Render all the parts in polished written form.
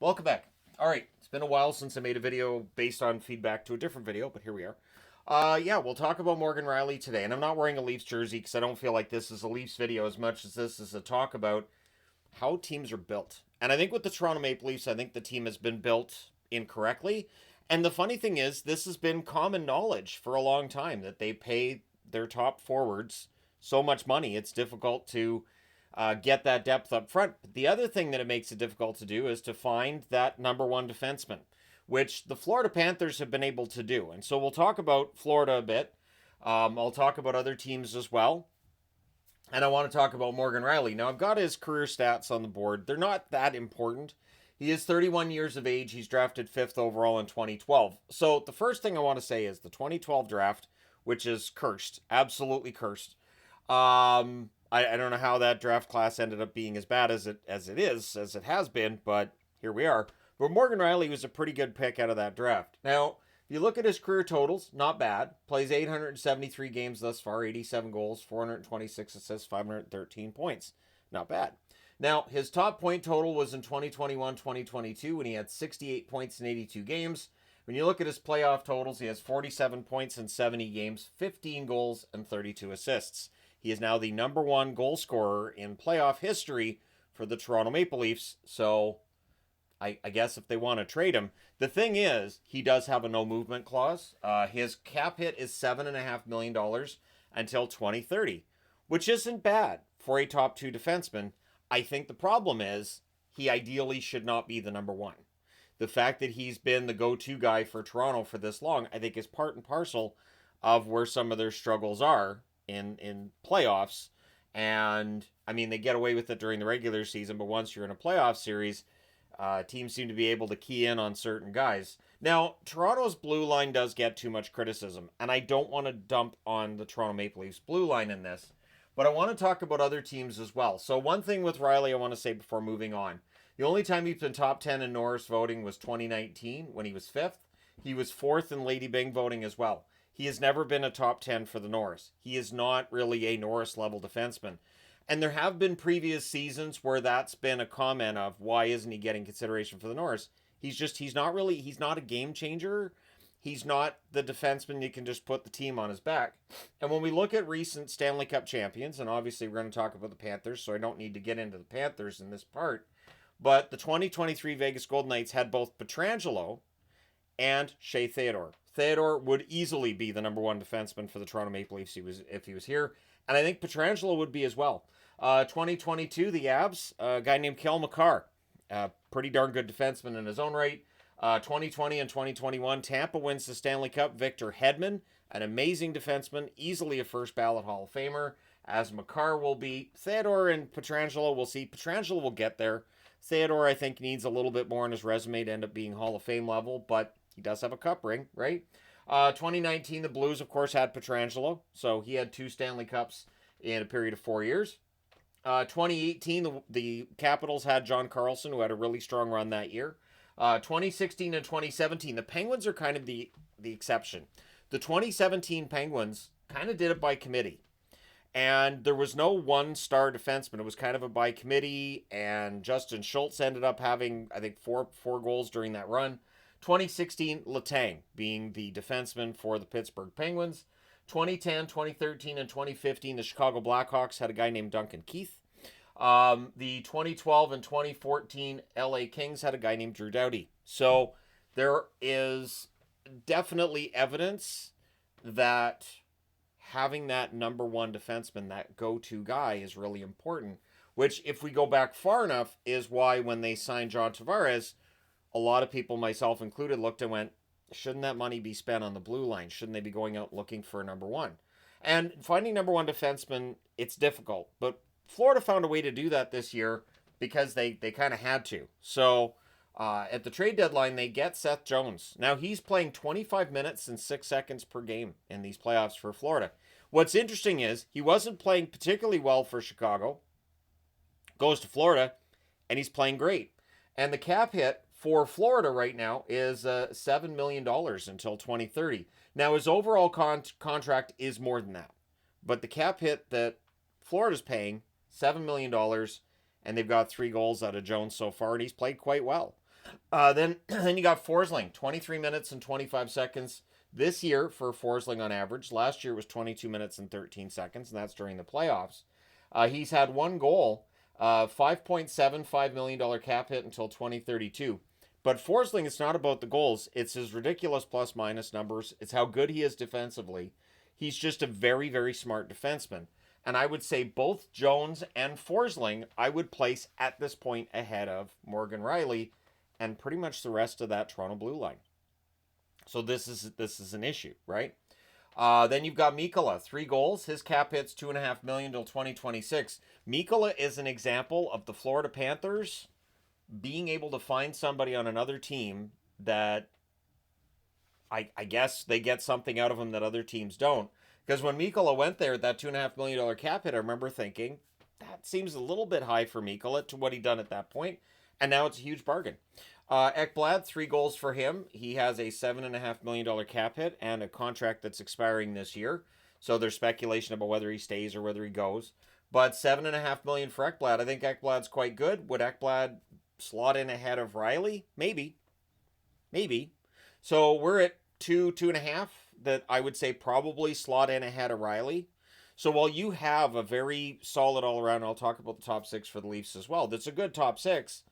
Welcome back. All right, it's been a while since I made a video based on feedback to a different video, but here we are. Yeah, we'll talk about Morgan Rielly today, and I'm not wearing a Leafs jersey because I don't feel like this is a Leafs video as much as this is a talk about how teams are built. And I think with the Toronto Maple Leafs, I think the team has been built incorrectly. And the funny thing is, this has been common knowledge for a long time that they pay their top forwards so much money, it's difficult to get that depth up front. But the other thing that it makes it difficult to do is to find that number one defenseman, which the Florida Panthers have been able to do. And so we'll talk about Florida a bit. I'll talk about other teams as well. And I want to talk about Morgan Rielly. Now, I've got his career stats on the board. They're not that important. He is 31 years of age. He's drafted 5th overall in 2012. So the first thing I want to say is the 2012 draft, which is cursed, absolutely cursed. I don't know how that draft class ended up being as bad as it has been, but here we are. But Morgan Rielly was a pretty good pick out of that draft. Now, if you look at his career totals, not bad. Plays 873 games thus far, 87 goals, 426 assists, 513 points. Not bad. Now, his top point total was in 2021-2022 when he had 68 points in 82 games. When you look at his playoff totals, he has 47 points in 70 games, 15 goals, and 32 assists. He is now the number one goal scorer in playoff history for the Toronto Maple Leafs. So I guess if they want to trade him, the thing is, he does have a no movement clause. His cap hit is $7.5 million until 2030, which isn't bad for a top two defenseman. I think the problem is he ideally should not be the number one. The fact that he's been the go-to guy for Toronto for this long, I think is part and parcel of where some of their struggles are in playoffs. And I mean, they get away with it during the regular season, but once you're in a playoff series, teams seem to be able to key in on certain guys. Now, Toronto's blue line does get too much criticism, and I don't want to dump on the Toronto Maple Leafs blue line in this, but I want to talk about other teams as well. So one thing with Rielly I want to say before moving on. The only time he's been top 10 in Norris voting was 2019 when he was 5th. He was 4th in Lady Byng voting as well. He has never been a top 10 for the Norris. He is not really a Norris level defenseman. And there have been previous seasons where that's been a comment of why isn't he getting consideration for the Norris? He's not a game changer. He's not the defenseman you can just put the team on his back. And when we look at recent Stanley Cup champions, and obviously we're going to talk about the Panthers, so I don't need to get into the Panthers in this part, but the 2023 Vegas Golden Knights had both Pietrangelo and Shea Theodore. Theodore would easily be the number one defenseman for the Toronto Maple Leafs if he was here. And I think Pietrangelo would be as well. 2022, the Abs, a guy named Cale Makar. Pretty darn good defenseman in his own right. 2020 and 2021, Tampa wins the Stanley Cup. Victor Hedman, an amazing defenseman, easily a first ballot Hall of Famer, as Makar will be. Theodore and Pietrangelo, we'll see. Pietrangelo will get there. Theodore, I think, needs a little bit more on his resume to end up being Hall of Fame level, but he does have a cup ring, right? 2019, the Blues, of course, had Pietrangelo, so he had 2 Stanley Cups in a period of 4 years. 2018, the Capitals had John Carlson, who had a really strong run that year. 2016 and 2017, the Penguins are kind of the exception. The 2017 Penguins kind of did it by committee. And there was no one-star defenseman. It was kind of a by committee, and Justin Schultz ended up having, I think, four goals during that run. 2016, Letang being the defenseman for the Pittsburgh Penguins. 2010, 2013, and 2015, the Chicago Blackhawks had a guy named Duncan Keith. The 2012 and 2014 LA Kings had a guy named Drew Doughty. So there is definitely evidence that having that number one defenseman, that go-to guy, is really important. Which, if we go back far enough, is why when they signed John Tavares, a lot of people, myself included, looked and went, shouldn't that money be spent on the blue line? Shouldn't they be going out looking for a number one? And finding number one defenseman, it's difficult. But Florida found a way to do that this year because they kind of had to. So at the trade deadline, they get Seth Jones. Now, he's playing 25 minutes and 6 seconds per game in these playoffs for Florida. What's interesting is he wasn't playing particularly well for Chicago. Goes to Florida, and he's playing great. And the cap hit for Florida right now is $7 million until 2030. Now, his overall contract is more than that. But the cap hit that Florida's paying, $7 million, and they've got 3 goals out of Jones so far, and he's played quite well. Then you got Forsling, 23 minutes and 25 seconds this year for Forsling on average. Last year was 22 minutes and 13 seconds, and that's during the playoffs. He's had one goal, $5.75 million cap hit until 2032. But Forsling, it's not about the goals. It's his ridiculous plus minus numbers. It's how good he is defensively. He's just a very, very smart defenseman. And I would say both Jones and Forsling, I would place at this point ahead of Morgan Rielly and pretty much the rest of that Toronto blue line. So this is an issue, right? Then you've got Mikkola, 3 goals. His cap hit's $2.5 million till 2026. Mikkola is an example of the Florida Panthers being able to find somebody on another team that I guess they get something out of him that other teams don't. Because when Mikkola went there at that $2.5 million cap hit, I remember thinking, that seems a little bit high for Mikkola to what he'd done at that point. And now it's a huge bargain. Ekblad, 3 goals for him. He has a $7.5 million cap hit and a contract that's expiring this year. So there's speculation about whether he stays or whether he goes. But $7.5 million for Ekblad. I think Ekblad's quite good. Would Ekblad slot in ahead of Rielly? Maybe. So we're at 2.5 that I would say probably slot in ahead of Rielly. So while you have a very solid all around, I'll talk about the top 6 for the Leafs as well. That's a good top 6.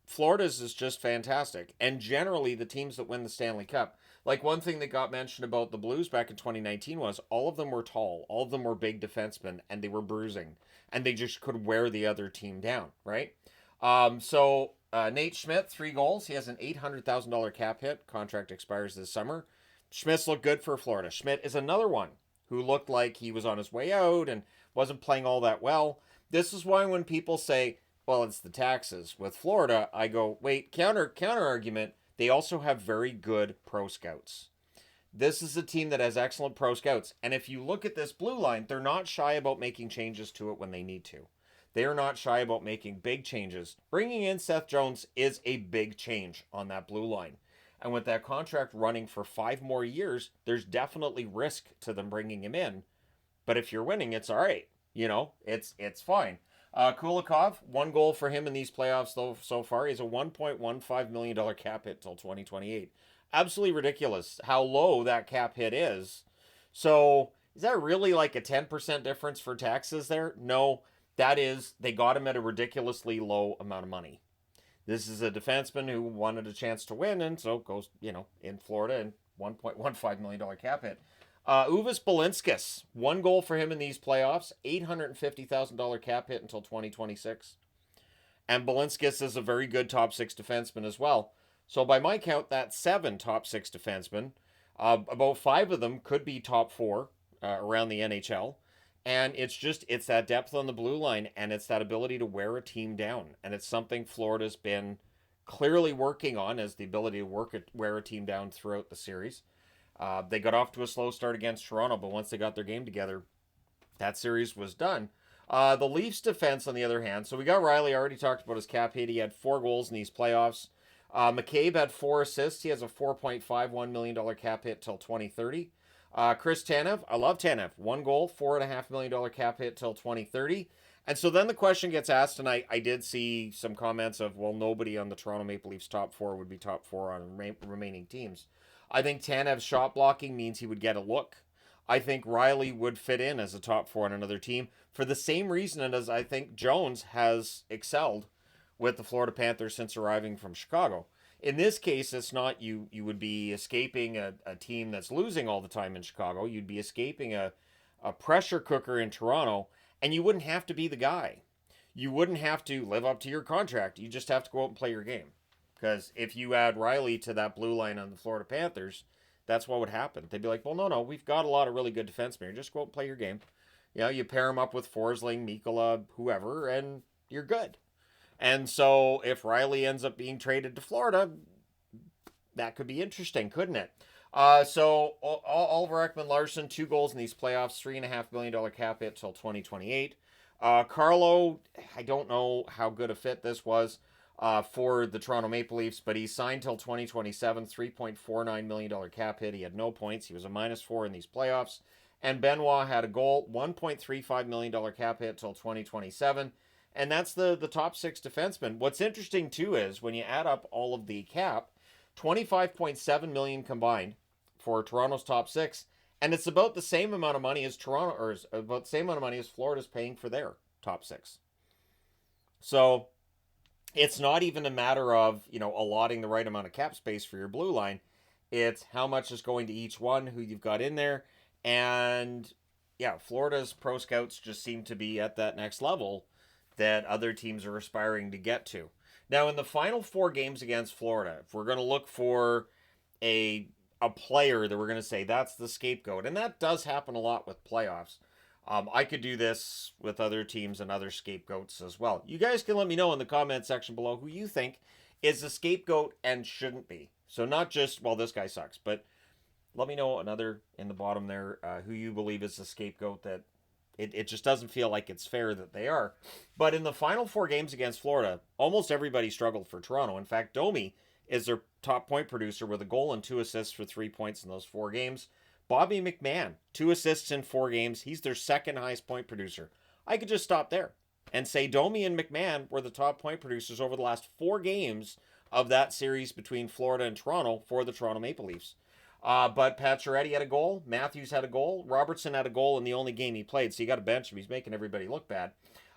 Florida's is just fantastic. And generally, the teams that win the Stanley Cup, like one thing that got mentioned about the Blues back in 2019 was all of them were tall, all of them were big defensemen, and they were bruising, and they just could wear the other team down, right? Nate Schmidt, 3 goals. He has an $800,000 cap hit. Contract expires this summer. Schmidt's looked good for Florida. Schmidt is another one who looked like he was on his way out and wasn't playing all that well. This is why when people say, well, it's the taxes with Florida, I go, wait, counter argument. They also have very good pro scouts. This is a team that has excellent pro scouts. And if you look at this blue line, they're not shy about making changes to it when they need to. They are not shy about making big changes. Bringing in Seth Jones is a big change on that blue line. And with that contract running for 5 more years, there's definitely risk to them bringing him in. But if you're winning, it's all right. It's fine. Kulikov, 1 goal for him in these playoffs though so far. He's a $1.15 million cap hit till 2028. Absolutely ridiculous how low that cap hit is. So is that really like a 10% difference for taxes there? No, that is, they got him at a ridiculously low amount of money. This is a defenseman who wanted a chance to win, and so goes, in Florida, and $1.15 million cap hit. Uvis Balinskis, 1 goal for him in these playoffs, $850,000 cap hit until 2026. And Balinskis is a very good top 6 defenseman as well. So by my count, that's 7 top 6 defensemen. About 5 of them could be top 4 around the NHL. And it's that depth on the blue line, and it's that ability to wear a team down. And it's something Florida's been clearly working on, as the ability to wear a team down throughout the series. They got off to a slow start against Toronto, but once they got their game together, that series was done. The Leafs defense, on the other hand, so we got Rielly, already talked about his cap hit. He had 4 goals in these playoffs. McCabe had 4 assists. He has a $4.51 million cap hit till 2030. Chris Tanev, I love Tanev. 1 goal, $4.5 million cap hit till 2030. And so then the question gets asked, and I did see some comments of, well, nobody on the Toronto Maple Leafs top 4 would be top 4 on remaining teams. I think Tanev's shot blocking means he would get a look. I think Rielly would fit in as a top 4 on another team for the same reason as I think Jones has excelled with the Florida Panthers since arriving from Chicago. In this case, it's not you would be escaping a team that's losing all the time in Chicago. You'd be escaping a pressure cooker in Toronto, and you wouldn't have to be the guy. You wouldn't have to live up to your contract. You just have to go out and play your game. Because if you add Rielly to that blue line on the Florida Panthers, that's what would happen. They'd be like, well, no, we've got a lot of really good defensemen here. Just go out and play your game. You pair them up with Forsling, Mikkola, whoever, and you're good. And so if Rielly ends up being traded to Florida, that could be interesting, couldn't it? So Oliver Ekman-Larsson, 2 goals in these playoffs, $3.5 million cap hit till 2028. Carlo, I don't know how good a fit this was for the Toronto Maple Leafs, but he's signed till 2027, $3.49 million cap hit. He had no points. He was a -4 in these playoffs. And Benoit had a goal, $1.35 million cap hit till 2027. and that's the top 6 defensemen. What's interesting too is when you add up all of the cap, 25.7 million combined for Toronto's top 6, and it's about the same amount of money as Toronto, or about the same amount of money as Florida's paying for their top 6. So it's not even a matter of, allotting the right amount of cap space for your blue line. It's how much is going to each one, who you've got in there. And yeah, Florida's pro scouts just seem to be at that next level that other teams are aspiring to get to. Now, in the final 4 games against Florida, if we're going to look for a player that we're going to say that's the scapegoat, and that does happen a lot with playoffs. I could do this with other teams and other scapegoats as well. You guys can let me know in the comment section below who you think is a scapegoat and shouldn't be. So not just, well, this guy sucks, but let me know another in the bottom there who you believe is the scapegoat that it just doesn't feel like it's fair that they are. But in the final 4 games against Florida, almost everybody struggled for Toronto. In fact, Domi is their top point producer with a goal and 2 assists for 3 points in those 4 games. Bobby McMahon, 2 assists in 4 games. He's their second highest point producer. I could just stop there and say Domi and McMahon were the top point producers over the last 4 games of that series between Florida and Toronto for the Toronto Maple Leafs. But Pacioretty had a goal. Matthews had a goal. Robertson had a goal in the only game he played, so you got to bench him. He's making everybody look bad.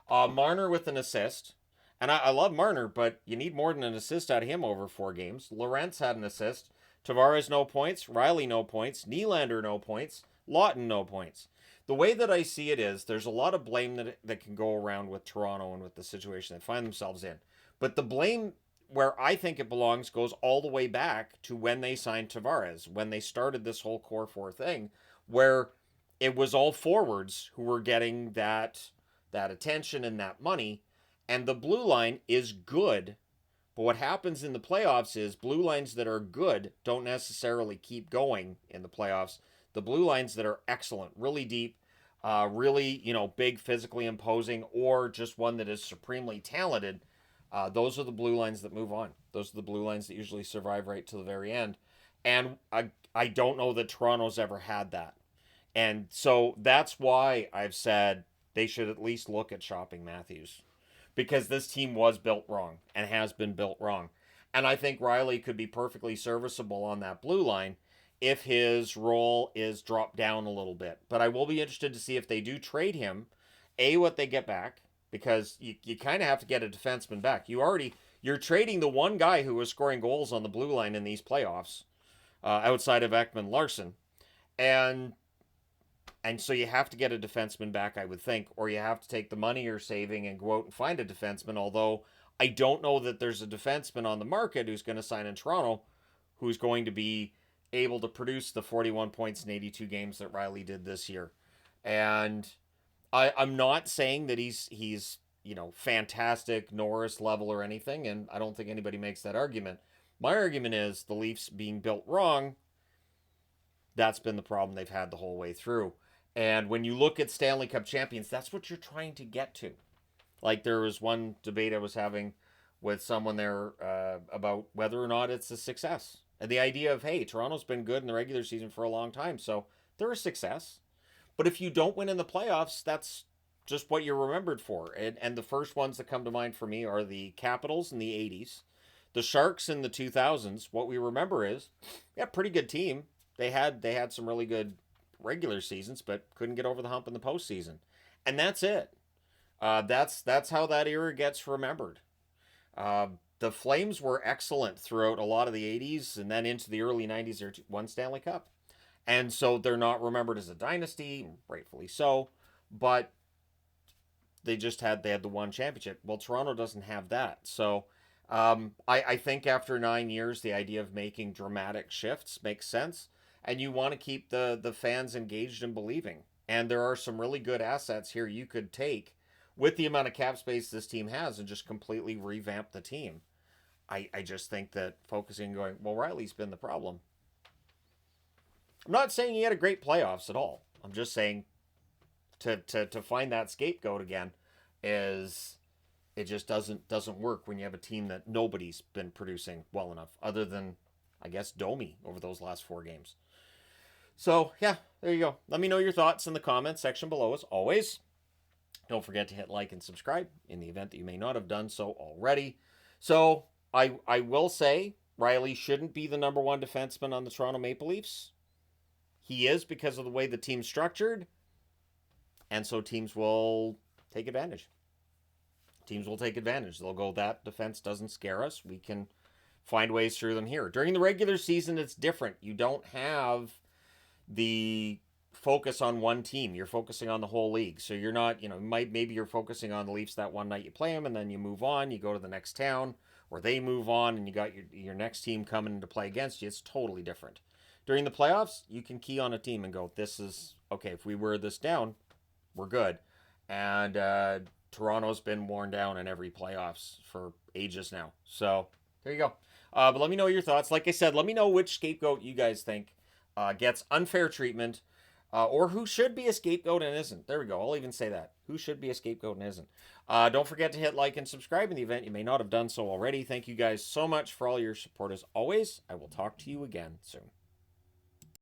Marner with an assist. And I love Marner, but you need more than an assist out of him over 4 games. Lorentz had an assist. Tavares, no points. Rielly, no points. Nylander, no points. Lawton, no points. The way that I see it is there's a lot of blame that can go around with Toronto and with the situation they find themselves in. But the blame where I think it belongs goes all the way back to when they signed Tavares, when they started this whole core 4 thing, where it was all forwards who were getting that attention and that money. And the blue line is good. But what happens in the playoffs is blue lines that are good don't necessarily keep going in the playoffs. The blue lines that are excellent, really deep, really, big, physically imposing, or just one that is supremely talented, those are the blue lines that move on. Those are the blue lines that usually survive right to the very end. And I don't know that Toronto's ever had that. And so that's why I've said they should at least look at shopping Matthews. Because this team was built wrong and has been built wrong. And I think Rielly could be perfectly serviceable on that blue line if his role is dropped down a little bit. But I will be interested to see if they do trade him, what they get back, because you kind of have to get a defenseman back. You're trading the one guy who was scoring goals on the blue line in these playoffs, outside of Ekman Larson. And so you have to get a defenseman back, I would think, or you have to take the money you're saving and go out and find a defenseman, although I don't know that there's a defenseman on the market who's going to sign in Toronto who's going to be able to produce the 41 points in 82 games that Rielly did this year. And I'm not saying that he's fantastic Norris level or anything, and I don't think anybody makes that argument. My argument is the Leafs being built wrong. That's been the problem they've had the whole way through. And when you look at Stanley Cup champions, that's what you're trying to get to. Like there was one debate I was having with someone there about whether or not it's a success. And the idea of, hey, Toronto's been good in the regular season for a long time, so they're a success. But if you don't win in the playoffs, that's just what you're remembered for. And the first ones that come to mind for me are the Capitals in the 80s. The Sharks in the 2000s. What we remember is, yeah, pretty good team. They had some really good regular seasons, but couldn't get over the hump in the postseason. And that's it. That's how that era gets remembered. The Flames were excellent throughout a lot of the 80s, and then into the early 90s, they won Stanley Cup. And so they're not remembered as a dynasty, rightfully so, but they had the one championship. Well, Toronto doesn't have that. So I think after 9 years, the idea of making dramatic shifts makes sense. And you want to keep the fans engaged and believing. And there are some really good assets here you could take with the amount of cap space this team has and just completely revamp the team. I just think that focusing going, well, Rielly's been the problem. I'm not saying he had a great playoffs at all. I'm just saying to find that scapegoat again is it just doesn't work when you have a team that nobody's been producing well enough other than, I guess, Domi over those last 4 games. So, yeah, there you go. Let me know your thoughts in the comments section below, as always. Don't forget to hit like and subscribe in the event that you may not have done so already. So I will say Rielly shouldn't be the number one defenseman on the Toronto Maple Leafs. He is because of the way the team's structured, and so teams will take advantage. Teams will take advantage. They'll go, that defense doesn't scare us. We can find ways through them here. During the regular season, it's different. You don't have the focus on one team. You're focusing on the whole league. So you're not, maybe you're focusing on the Leafs that one night you play them, and then you move on. You go to the next town, or they move on, and you got your next team coming into play against you. It's totally different. During the playoffs, you can key on a team and go, this is, okay, if we wear this down, we're good. And Toronto's been worn down in every playoffs for ages now. So there you go. But let me know your thoughts. Like I said, let me know which scapegoat you guys think gets unfair treatment, or who should be a scapegoat and isn't. There we go. I'll even say that. Who should be a scapegoat and isn't. Don't forget to hit like and subscribe in the event you may not have done so already. Thank you guys so much for all your support as always. I will talk to you again soon.